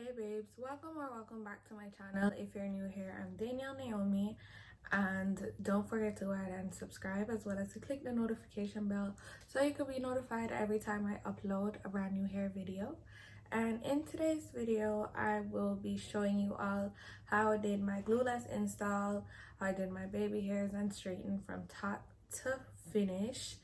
Hey babes, welcome back to my channel. If you're new here, I'm Danielle Naomi, and don't forget to go ahead and subscribe as well as to click the notification bell so you can be notified every time I upload a brand new hair video. And in today's video, I will be showing you all how I did my glueless install, how I did my baby hairs and straighten from top to finish.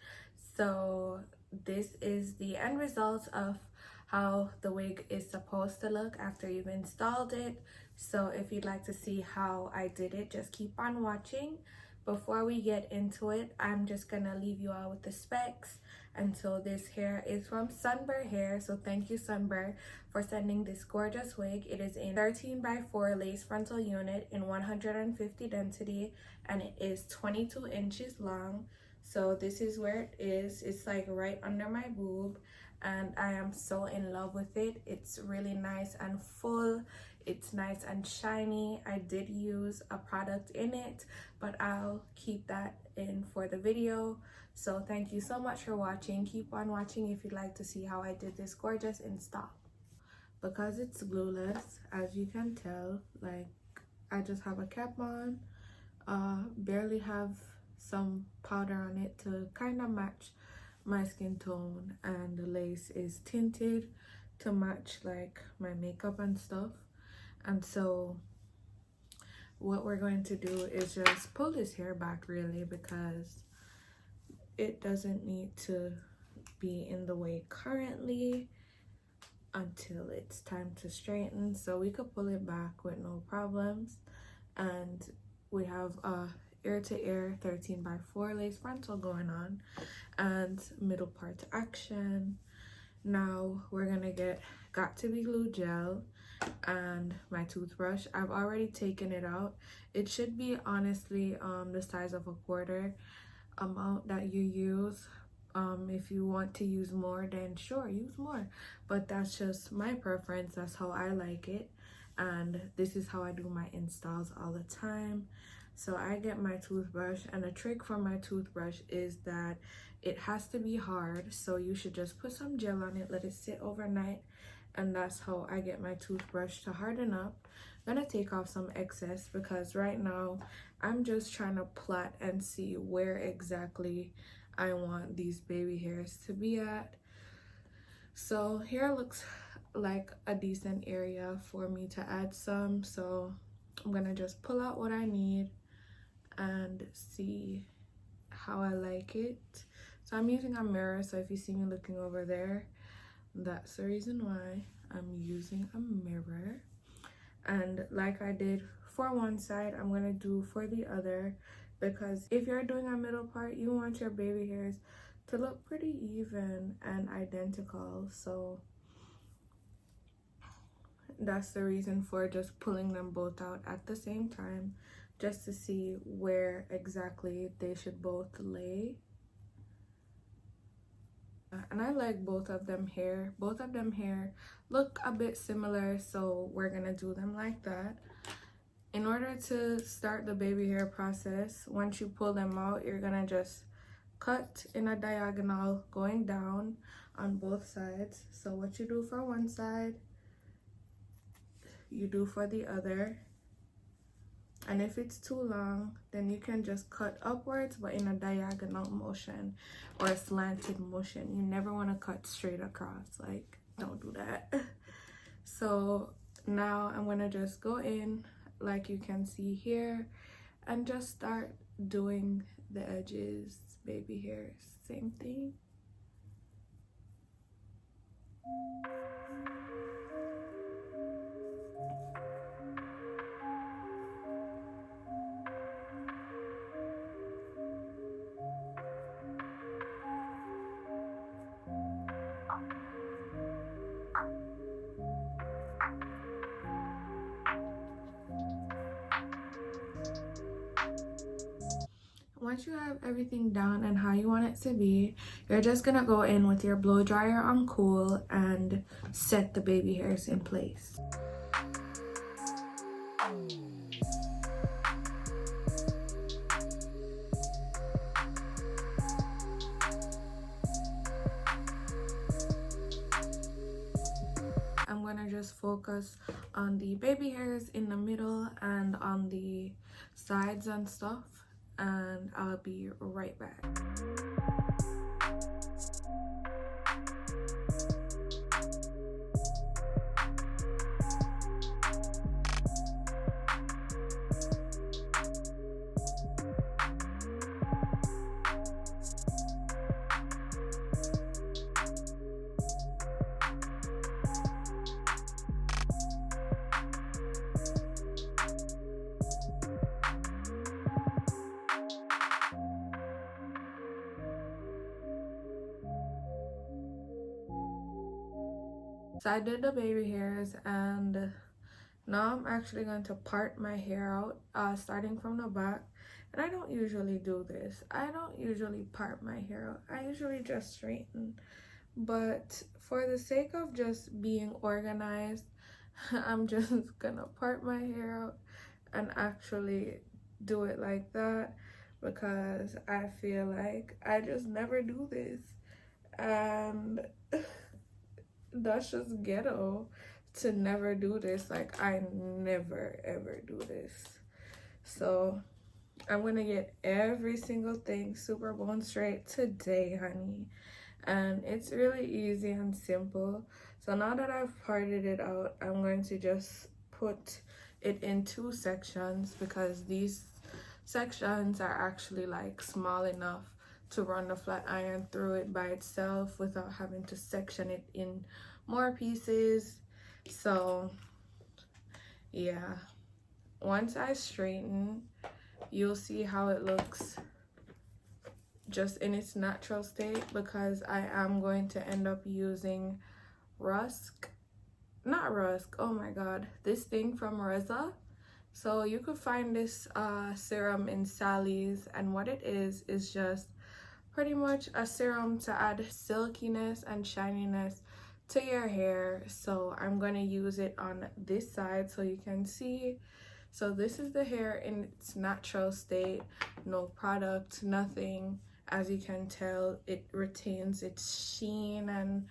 So this is the end result of how the wig is supposed to look after you've installed it. So if you'd like to see how I did it, just keep on watching. Before we get into it, I'm just gonna leave you all with the specs. And so this hair is from Sunber Hair, so thank you Sunber for sending this gorgeous wig. It is a 13x4 lace frontal unit in 150 density, and it is 22 inches long. So this is where it is. It's like right under my boob, and I am so in love with it. It's really nice and full. It's nice and shiny. I did use a product in it, but I'll keep that in for the video. So thank you so much for watching. Keep on watching if you'd like to see how I did this gorgeous install. Because it's glueless, as you can tell, like I just have a cap on, barely have some powder on it to kind of match my skin tone, and the lace is tinted to match like my makeup and stuff. And so what we're going to do is just pull this hair back really, because it doesn't need to be in the way currently until it's time to straighten. So we could pull it back with no problems. And we have a ear to ear 13x4 lace frontal going on and middle part action. Now we're gonna get got to be glue gel and my toothbrush. I've already taken it out. It should be honestly the size of a quarter amount that you use. If you want to use more, then sure, use more, but that's just my preference. That's how I like it, and this is how I do my installs all the time. So I get my toothbrush, and a trick for my toothbrush is that it has to be hard, so you should just put some gel on it, let it sit overnight, and that's how I get my toothbrush to harden up. I'm gonna take off some excess because right now I'm just trying to plot and see where exactly I want these baby hairs to be at. So here looks like a decent area for me to add some, so I'm gonna just pull out what I need and see how I like it. So I'm using a mirror, so if you see me looking over there, that's the reason why I'm using a mirror. And like I did for one side, I'm gonna do for the other, because if you're doing a middle part, you want your baby hairs to look pretty even and identical. So that's the reason for just pulling them both out at the same time, just to see where exactly they should both lay. And I like both of them hair. Both of them hair look a bit similar, so we're gonna do them like that. In order to start the baby hair process, once you pull them out, you're gonna just cut in a diagonal going down on both sides. So what you do for one side, you do for the other. And if it's too long, then you can just cut upwards, but in a diagonal motion or a slanted motion. You never want to cut straight across, like don't do that. So now I'm gonna just go in like you can see here and just start doing the edges, baby hairs, same thing. Once you have everything down and how you want it to be, you're just gonna go in with your blow dryer on cool and set the baby hairs in place. just focus on the baby hairs in the middle and on the sides and stuff, and I'll be right back. So I did the baby hairs, and now I'm actually going to part my hair out, starting from the back. And I don't usually do this. I don't usually part my hair out. I usually just straighten. But for the sake of just being organized, I'm just gonna part my hair out and actually do it like that, because I feel like I just never do this. And that's just ghetto to never do this. Like, I never ever do this. So I'm gonna get every single thing super bone straight today, honey. And it's really easy and simple. So now that I've parted it out, I'm going to just put it in 2 sections, because these sections are actually like small enough to run the flat iron through it by itself without having to section it in more pieces. So yeah, once I straighten, you'll see how it looks just in its natural state, because I am going to end up using this thing from Reza. So you could find this serum in Sally's, and what it is just pretty much a serum to add silkiness and shininess to your hair. So I'm going to use it on this side so you can see. So this is the hair in its natural state, no product, nothing. As you can tell, it retains its sheen and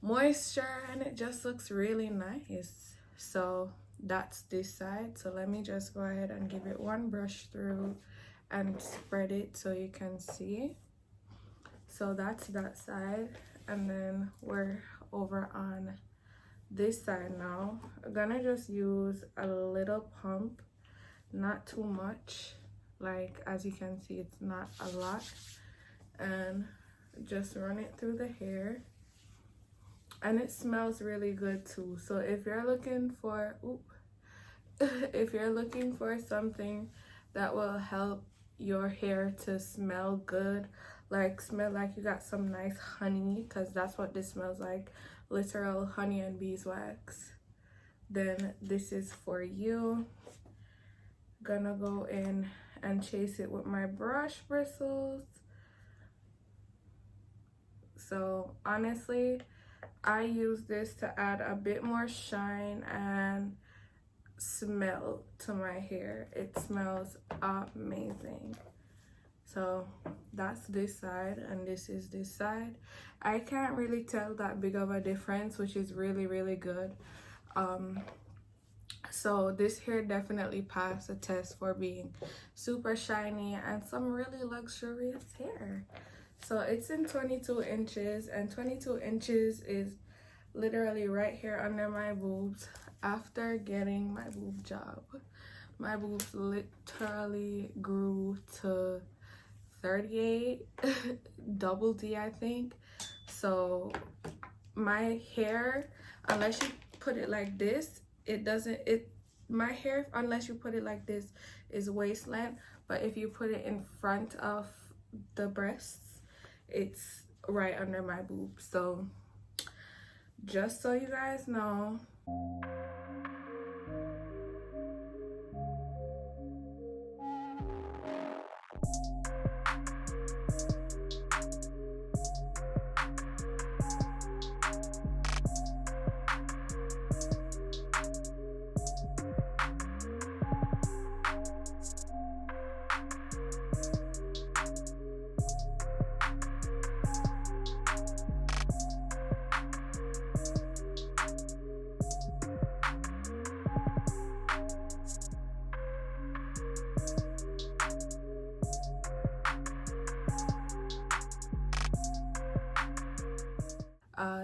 moisture, and it just looks really nice. So that's this side. So let me just go ahead and give it one brush through and spread it so you can see. So that's that side, and then we're over on this side now. I'm gonna just use a little pump, not too much. Like, as you can see, it's not a lot, and just run it through the hair. And it smells really good too. So if you're looking for if you're looking for something that will help your hair to smell good, like smell like you got some nice honey, because that's what this smells like, literal honey and beeswax, then this is for you. Gonna go in and chase it with my brush bristles. So honestly, I use this to add a bit more shine and smell to my hair. It smells amazing. So that's this side, and this is this side. I can't really tell that big of a difference, which is really, really good. So this hair definitely passed the test for being super shiny and some really luxurious hair. So it's in 22 inches, and 22 inches is literally right here under my boobs. After getting my boob job, my boobs literally grew to 38, double D, I think. So my hair, unless you put it like this, my hair, unless you put it like this, is waist length. But if you put it in front of the breasts, it's right under my boobs. So just so you guys know.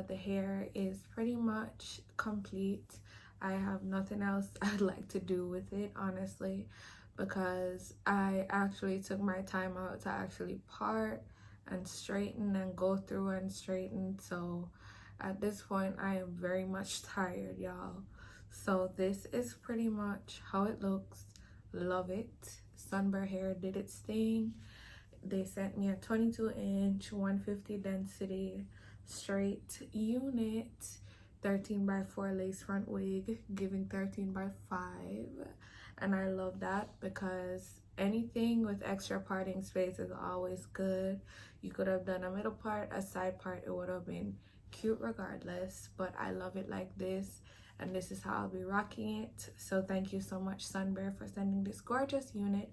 The hair is pretty much complete. I have nothing else I'd like to do with it, honestly, because I actually took my time out to actually part and straighten and go through and straighten. So at this point I am very much tired, y'all. So this is pretty much how it looks. Love it. Sunber hair did its thing. They sent me a 22-inch 150 density straight unit, 13x4 lace front wig, giving 13x5. And I love that because anything with extra parting space is always good. You could have done a middle part, a side part, it would have been cute regardless, but I love it like this, and this is how I'll be rocking it. So thank you so much, Sunber, for sending this gorgeous unit.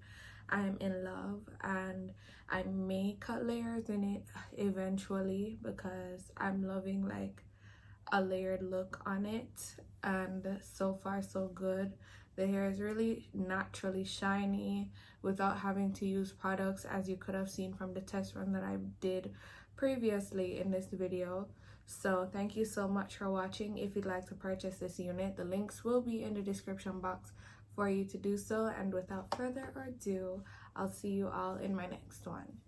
I am in love, and I may cut layers in it eventually because I'm loving like a layered look on it, and so far so good. The hair is really naturally shiny without having to use products, as you could have seen from the test run that I did previously in this video. So thank you so much for watching. If you'd like to purchase this unit, the links will be in the description box for you to do so, and without further ado, I'll see you all in my next one.